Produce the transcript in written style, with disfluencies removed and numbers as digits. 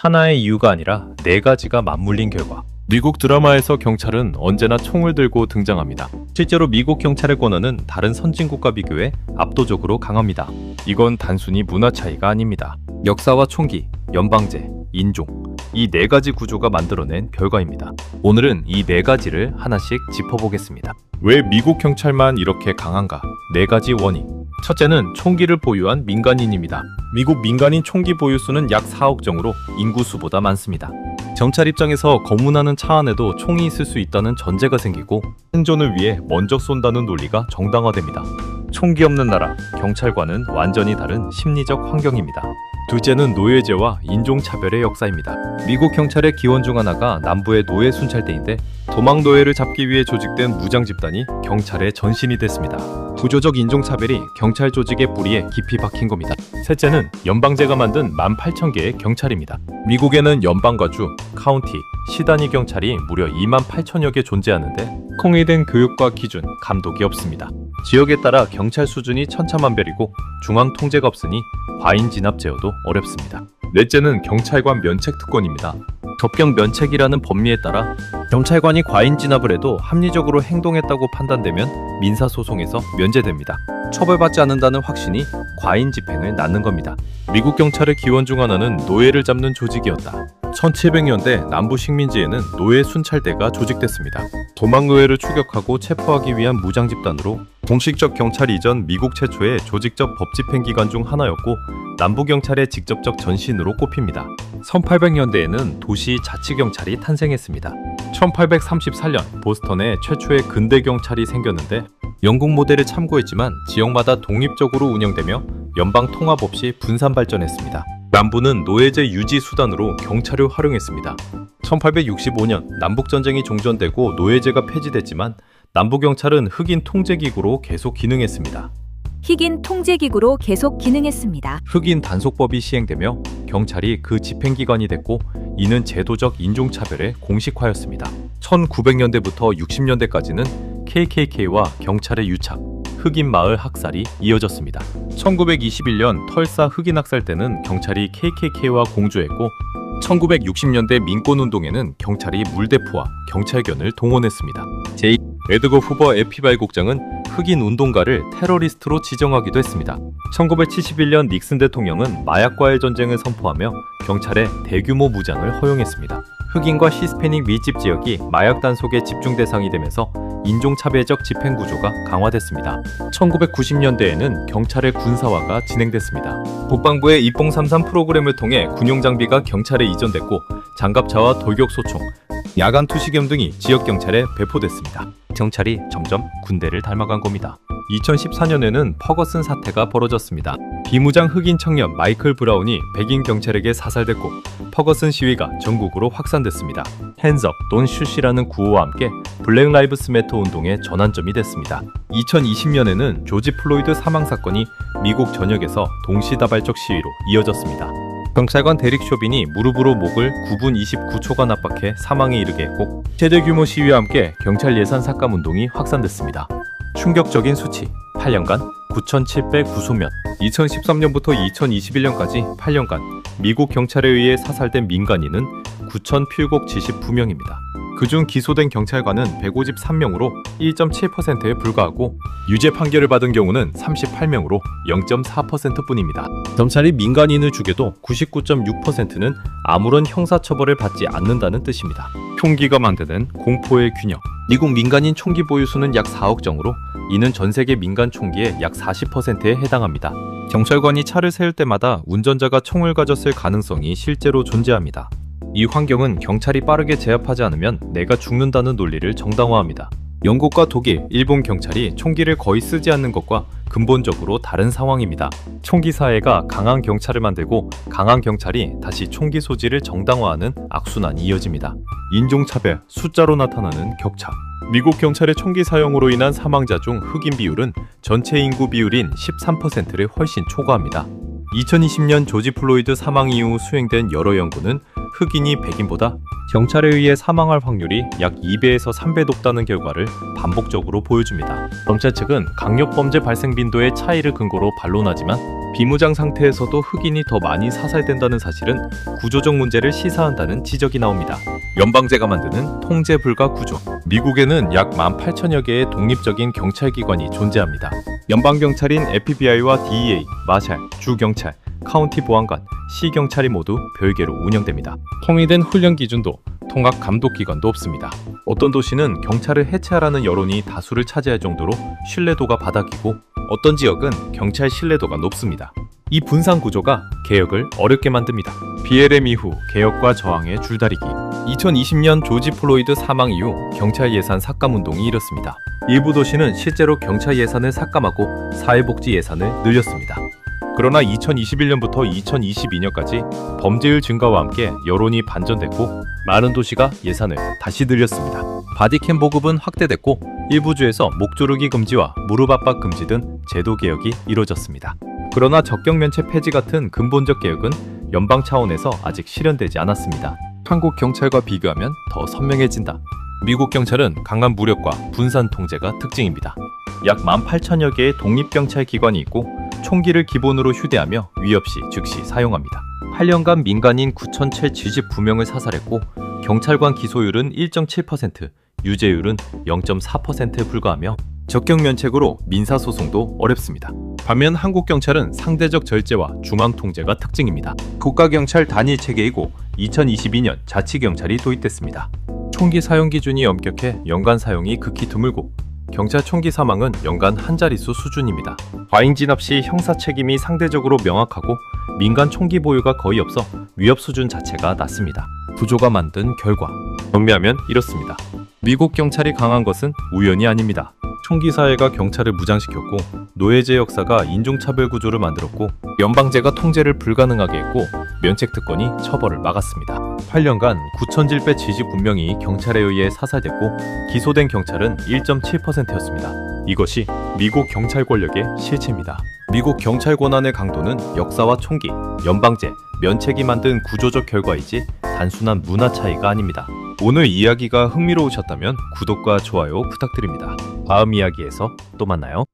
하나의 이유가 아니라 네 가지가 맞물린 결과. 미국 드라마에서 경찰은 언제나 총을 들고 등장합니다. 실제로 미국 경찰의 권한은 다른 선진국과 비교해 압도적으로 강합니다. 이건 단순히 문화 차이가 아닙니다. 역사와 총기, 연방제, 인종, 이 네 가지 구조가 만들어낸 결과입니다. 오늘은 이 네 가지를 하나씩 짚어보겠습니다. 왜 미국 경찰만 이렇게 강한가? 네 가지 원인. 첫째는 총기를 보유한 민간인입니다. 미국 민간인 총기 보유수는 약 4억 정으로 인구수보다 많습니다. 경찰 입장에서 검문하는 차 안에도 총이 있을 수 있다는 전제가 생기고 생존을 위해 먼저 쏜다는 논리가 정당화됩니다. 총기 없는 나라, 경찰과는 완전히 다른 심리적 환경입니다. 둘째는 노예제와 인종차별의 역사입니다. 미국 경찰의 기원 중 하나가 남부의 노예 순찰대인데 도망 노예를 잡기 위해 조직된 무장 집단이 경찰의 전신이 됐습니다. 구조적 인종차별이 경찰 조직의 뿌리에 깊이 박힌 겁니다. 셋째는 연방제가 만든 18,000개의 경찰입니다. 미국에는 연방과주, 카운티, 시 단위 경찰이 무려 28,000여 개 존재하는데 통일된 교육과 기준, 감독이 없습니다. 지역에 따라 경찰 수준이 천차만별이고 중앙 통제가 없으니 과잉 진압 제어도 어렵습니다. 넷째는 경찰관 면책 특권입니다. 접경 면책이라는 법리에 따라 경찰관이 과잉 진압을 해도 합리적으로 행동했다고 판단되면 민사소송에서 면제됩니다. 처벌받지 않는다는 확신이 과잉 집행을 낳는 겁니다. 미국 경찰의 기원 중 하나는 노예를 잡는 조직이었다. 1700년대 남부 식민지에는 노예 순찰대가 조직됐습니다. 도망 노예를 추격하고 체포하기 위한 무장 집단으로 공식적 경찰 이전 미국 최초의 조직적 법 집행 기관 중 하나였고 남부 경찰의 직접적 전신으로 꼽힙니다. 1800년대에는 도시 자치경찰이 탄생했습니다. 1834년 보스턴에 최초의 근대 경찰이 생겼는데 영국 모델을 참고했지만 지역마다 독립적으로 운영되며 연방 통합 없이 분산 발전했습니다. 남부는 노예제 유지 수단으로 경찰을 활용했습니다. 1865년 남북전쟁이 종전되고 노예제가 폐지됐지만 남부경찰은 흑인 통제기구로 계속 기능했습니다. 흑인 통제기구로 계속 기능했습니다. 흑인 단속법이 시행되며 경찰이 그 집행기관이 됐고 이는 제도적 인종차별의 공식화였습니다. 1900년대부터 60년대까지는 KKK와 경찰의 유착, 흑인 마을 학살이 이어졌습니다. 1921년 털사 흑인 학살 때는 경찰이 KKK와 공조했고 1960년대 민권운동에는 경찰이 물대포와 경찰견을 동원했습니다. 에드거 후버 FBI 국장은 흑인 운동가를 테러리스트로 지정하기도 했습니다. 1971년 닉슨 대통령은 마약과의 전쟁을 선포하며 경찰에 대규모 무장을 허용했습니다. 흑인과 히스패닉 밀집 지역이 마약 단속의 집중 대상이 되면서 인종차별적 집행구조가 강화됐습니다. 1990년대에는 경찰의 군사화가 진행됐습니다. 국방부의 입봉33 프로그램을 통해 군용장비가 경찰에 이전됐고 장갑차와 돌격소총, 야간 투시겸 등이 지역경찰에 배포됐습니다. 경찰이 점점 군대를 닮아간 겁니다. 2014년에는 퍼거슨 사태가 벌어졌습니다. 비무장 흑인 청년 마이클 브라운이 백인 경찰에게 사살됐고 퍼거슨 시위가 전국으로 확산됐습니다. 핸즈업, 돈 슛이라는 구호와 함께 블랙 라이브스 매터 운동의 전환점이 됐습니다. 2020년에는 조지 플로이드 사망 사건이 미국 전역에서 동시다발적 시위로 이어졌습니다. 경찰관 데릭 쇼빈이 무릎으로 목을 9분 29초간 압박해 사망에 이르게 했고 최대 규모 시위와 함께 경찰 예산 삭감 운동이 확산됐습니다. 충격적인 수치, 8년간 9,709소면 2013년부터 2021년까지 8년간 미국 경찰에 의해 사살된 민간인은 9,779명입니다. 그중 기소된 경찰관은 153명으로 1.7%에 불과하고 유죄 판결을 받은 경우는 38명으로 0.4%뿐입니다. 경찰이 민간인을 죽여도 99.6%는 아무런 형사처벌을 받지 않는다는 뜻입니다. 총기가 만드는 공포의 균형. 미국 민간인 총기 보유수는 약 4억 정으로 이는 전 세계 민간 총기의 약 40%에 해당합니다. 경찰관이 차를 세울 때마다 운전자가 총을 가졌을 가능성이 실제로 존재합니다. 이 환경은 경찰이 빠르게 제압하지 않으면 내가 죽는다는 논리를 정당화합니다. 영국과 독일, 일본 경찰이 총기를 거의 쓰지 않는 것과 근본적으로 다른 상황입니다. 총기 사회가 강한 경찰을 만들고 강한 경찰이 다시 총기 소지를 정당화하는 악순환이 이어집니다. 인종차별, 숫자로 나타나는 격차. 미국 경찰의 총기 사용으로 인한 사망자 중 흑인 비율은 전체 인구 비율인 13%를 훨씬 초과합니다. 2020년 조지 플로이드 사망 이후 수행된 여러 연구는 흑인이 백인보다 경찰에 의해 사망할 확률이 약 2배에서 3배 높다는 결과를 반복적으로 보여줍니다. 검찰 측은 강력범죄 발생 빈도의 차이를 근거로 반론하지만 비무장 상태에서도 흑인이 더 많이 사살된다는 사실은 구조적 문제를 시사한다는 지적이 나옵니다. 연방제가 만드는 통제 불가 구조. 미국에는 약 18,000여 개의 독립적인 경찰기관이 존재합니다. 연방경찰인 FBI와 DEA, 마샬, 주경찰, 카운티 보안관, 시경찰이 모두 별개로 운영됩니다. 통일된 훈련 기준도 통합 감독 기관도 없습니다. 어떤 도시는 경찰을 해체하라는 여론이 다수를 차지할 정도로 신뢰도가 바닥이고 어떤 지역은 경찰 신뢰도가 높습니다. 이 분산 구조가 개혁을 어렵게 만듭니다. BLM 이후 개혁과 저항의 줄다리기. 2020년 조지 플로이드 사망 이후 경찰 예산 삭감 운동이 일었습니다. 일부 도시는 실제로 경찰 예산을 삭감하고 사회복지 예산을 늘렸습니다. 그러나 2021년부터 2022년까지 범죄율 증가와 함께 여론이 반전됐고 많은 도시가 예산을 다시 늘렸습니다. 바디캠 보급은 확대됐고 일부 주에서 목조르기 금지와 무릎 압박 금지 등 제도 개혁이 이뤄졌습니다. 그러나 적격 면책 폐지 같은 근본적 개혁은 연방 차원에서 아직 실현되지 않았습니다. 한국 경찰과 비교하면 더 선명해진다. 미국 경찰은 강한 무력과 분산 통제가 특징입니다. 약 18,000여 개의 독립경찰 기관이 있고 총기를 기본으로 휴대하며 위협 시 즉시 사용합니다. 8년간 민간인 9,079명을 사살했고 경찰관 기소율은 1.7%, 유죄율은 0.4%에 불과하며 적격 면책으로 민사소송도 어렵습니다. 반면 한국 경찰은 상대적 절제와 중앙 통제가 특징입니다. 국가경찰 단일 체계이고 2022년 자치경찰이 도입됐습니다. 총기 사용 기준이 엄격해 연간 사용이 극히 드물고 경찰 총기 사망은 연간 한 자릿수 수준입니다. 과잉 진압 시 형사 책임이 상대적으로 명확하고 민간 총기 보유가 거의 없어 위협 수준 자체가 낮습니다. 구조가 만든 결과. 정리하면 이렇습니다. 미국 경찰이 강한 것은 우연이 아닙니다. 총기 사회가 경찰을 무장시켰고 노예제 역사가 인종차별 구조를 만들었고 연방제가 통제를 불가능하게 했고 면책특권이 처벌을 막았습니다. 8년간 9,779명이 경찰에 의해 사살됐고 기소된 경찰은 1.7%였습니다. 이것이 미국 경찰 권력의 실체입니다. 미국 경찰 권한의 강도는 역사와 총기, 연방제, 면책이 만든 구조적 결과이지 단순한 문화 차이가 아닙니다. 오늘 이야기가 흥미로우셨다면 구독과 좋아요 부탁드립니다. 다음 이야기에서 또 만나요.